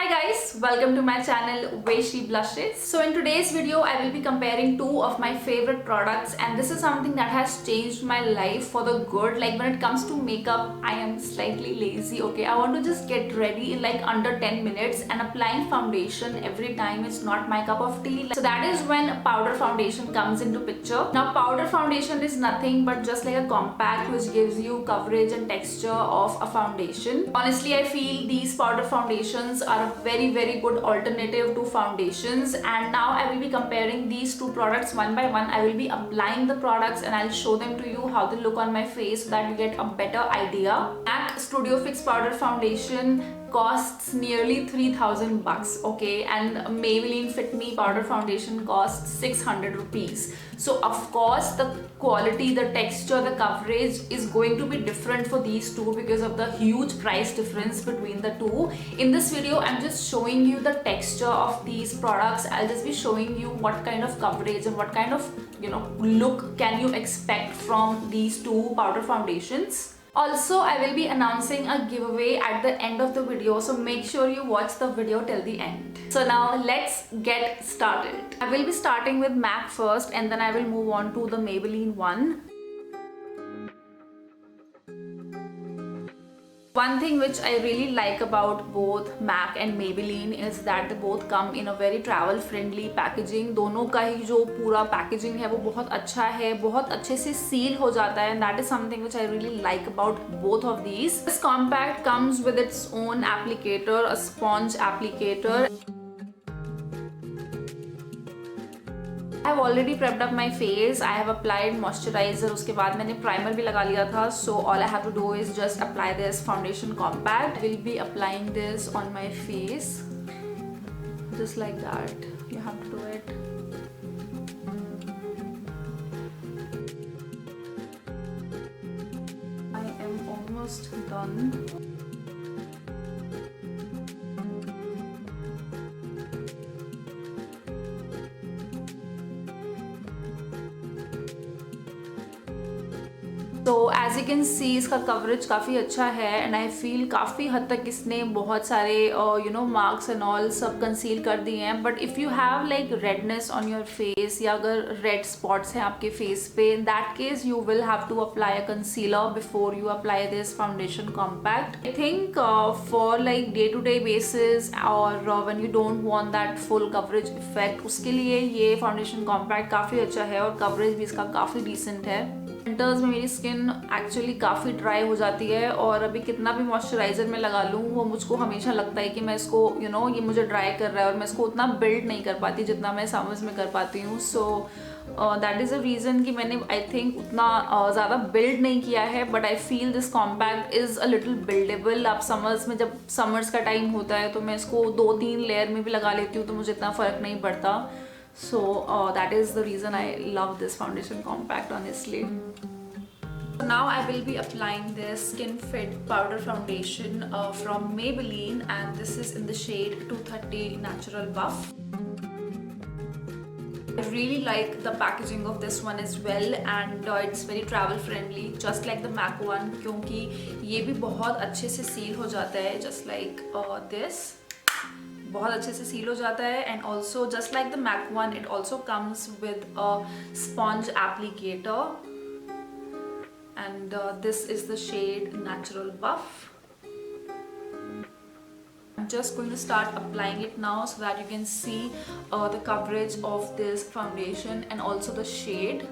Guys, welcome to my channel Vaishi Blushes. So in today's video I will be comparing two of my favorite products, and this is something that has changed my life for the good. Like when it comes to makeup, I am slightly lazy, okay? I want to just get ready in like under 10 minutes, and applying foundation every time is not my cup of tea. So that is when powder foundation comes into picture. Now powder foundation is nothing but just like a compact which gives you coverage and texture of a foundation. Honestly, I feel these powder foundations are a very good alternative to foundations, and now I will be comparing these two products one by one. I will be applying the products and I'll show them to you how they look on my face so that you get a better idea. MAC Studio Fix powder foundation costs nearly 3,000 bucks, okay, and Maybelline Fit Me powder foundation costs 600 rupees. So of course the quality, the texture, the coverage is going to be different for these two because of the huge price difference between the two. In this video I'm just showing you the texture of these products. I'll just be showing you what kind of coverage and what kind of look can you expect from these two powder foundations. Also, I will be announcing a giveaway at the end of the video, so make sure you watch the video till the end. So now let's get started. I will be starting with MAC first and then I will move on to the Maybelline one. One thing which I really like about both MAC and Maybelline is that they both come in a very travel friendly packaging. दोनों का ही जो पूरा packaging है वो बहुत अच्छा है, बहुत अच्छे से seal हो जाता है, and that is something which I really like about both of these. This compact comes with its own applicator, a sponge applicator. I have already prepped up my face. I have applied moisturizer. उसके बाद मैंने primer भी लगा लिया था. So all I have to do is just apply this foundation compact. I will be applying this on my face, just like that. You have to do it. I am almost done. तो as you can see इसका coverage काफ़ी अच्छा है, and I feel काफ़ी हद तक इसने बहुत सारे मार्क्स एंड ऑल सब कंसील कर दिए हैं. But if you have like redness on your face या अगर रेड स्पॉट्स हैं आपके फेस पे, in that case you will have to apply a concealer before you apply this foundation compact. I think for like day to day basis और when you don't want that full coverage effect, उसके लिए ये foundation compact काफ़ी अच्छा है और coverage भी इसका काफ़ी डिसेंट है. विंटर्स में मेरी स्किन एक्चुअली काफ़ी ड्राई हो जाती है और अभी कितना भी मॉइस्चराइज़र मैं लगा लूँ वो मुझको हमेशा लगता है कि मैं इसको ये मुझे ड्राई कर रहा है और मैं इसको उतना बिल्ड नहीं कर पाती जितना मैं समर्स में कर पाती हूँ. So that is a reason कि मैंने आई थिंक उतना ज़्यादा बिल्ड नहीं किया है, but I feel this compact is a little buildable. आप समर्स में, जब समर्स का टाइम होता है तो मैं इसको 2-3 लेयर में भी लगा लेती हूँ तो मुझे इतना फ़र्क नहीं पड़ता. So that is the reason I love this foundation compact, honestly. Now I will be applying this Skin Fit powder foundation from Maybelline, and this is in the shade 230 Natural Buff. I really like the packaging of this one as well, and it's very travel friendly, just like the MAC one, क्योंकि ये भी बहुत अच्छे से seal हो जाता है, just like this. बहुत अच्छे से सील हो जाता है, and also just like the Mac one it also comes with a sponge applicator, and this is the shade natural buff. I'm just going to start applying it now so that you can see the coverage of this foundation and also the shade.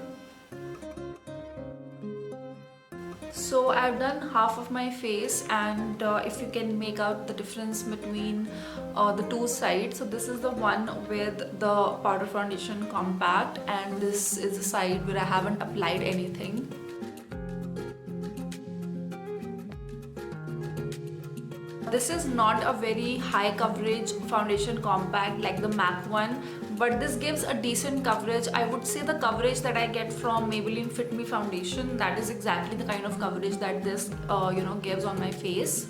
So I've done half of my face, and if you can make out the difference between the two sides, so this is the one with the powder foundation compact, and this is the side where I haven't applied anything. This is not a very high coverage foundation compact like the MAC one, but this gives a decent coverage. I would say the coverage that I get from Maybelline Fit Me foundation, that is exactly the kind of coverage that this gives on my face.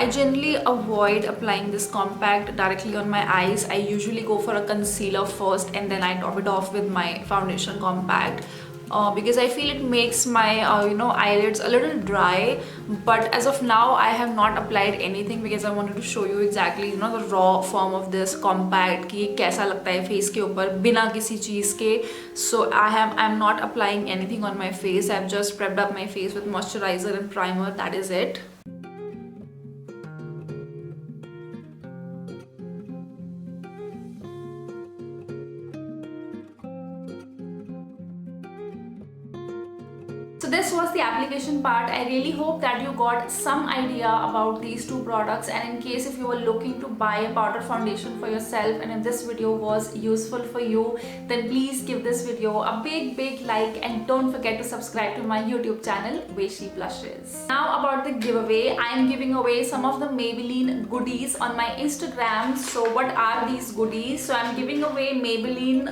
I generally avoid applying this compact directly on my eyes. I usually go for a concealer first and then I top it off with my foundation compact. because I feel it makes my eyelids a little dry. But as of now I have not applied anything because I wanted to show you exactly the raw form of this compact कि कैसा लगता है face के ऊपर बिना किसी चीज़ के. So I'm not applying anything on my face. I've just prepped up my face with moisturizer and primer. That is it. So this was the application part. I really hope that you got some idea about these two products, and in case if you were looking to buy a powder foundation for yourself and if this video was useful for you, then please give this video a big like and don't forget to subscribe to my YouTube channel Vaishi Blushes. Now about the giveaway, I am giving away some of the Maybelline goodies on my Instagram. So what are these goodies? So I'm giving away Maybelline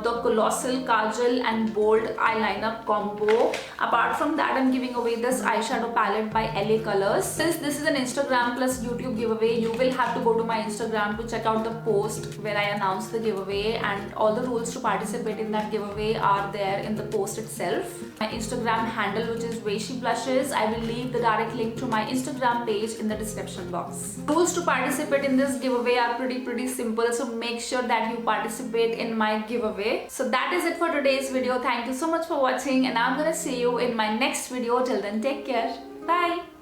the Colossal Kajal and Bold Eyeliner Combo. Apart from that, I'm giving away this eyeshadow palette by LA Colors. Since this is an Instagram plus YouTube giveaway, you will have to go to my Instagram to check out the post where I announced the giveaway, and all the rules to participate in that giveaway are there in the post itself. My Instagram handle, which is Vaishi Blushes, I will leave the direct link to my Instagram page in the description box. Rules to participate in this giveaway are pretty simple, so make sure that you participate in my giveaway. So that is it for today's video. Thank you so much for watching, and I'm gonna see you in my next video. Till then, take care. Bye.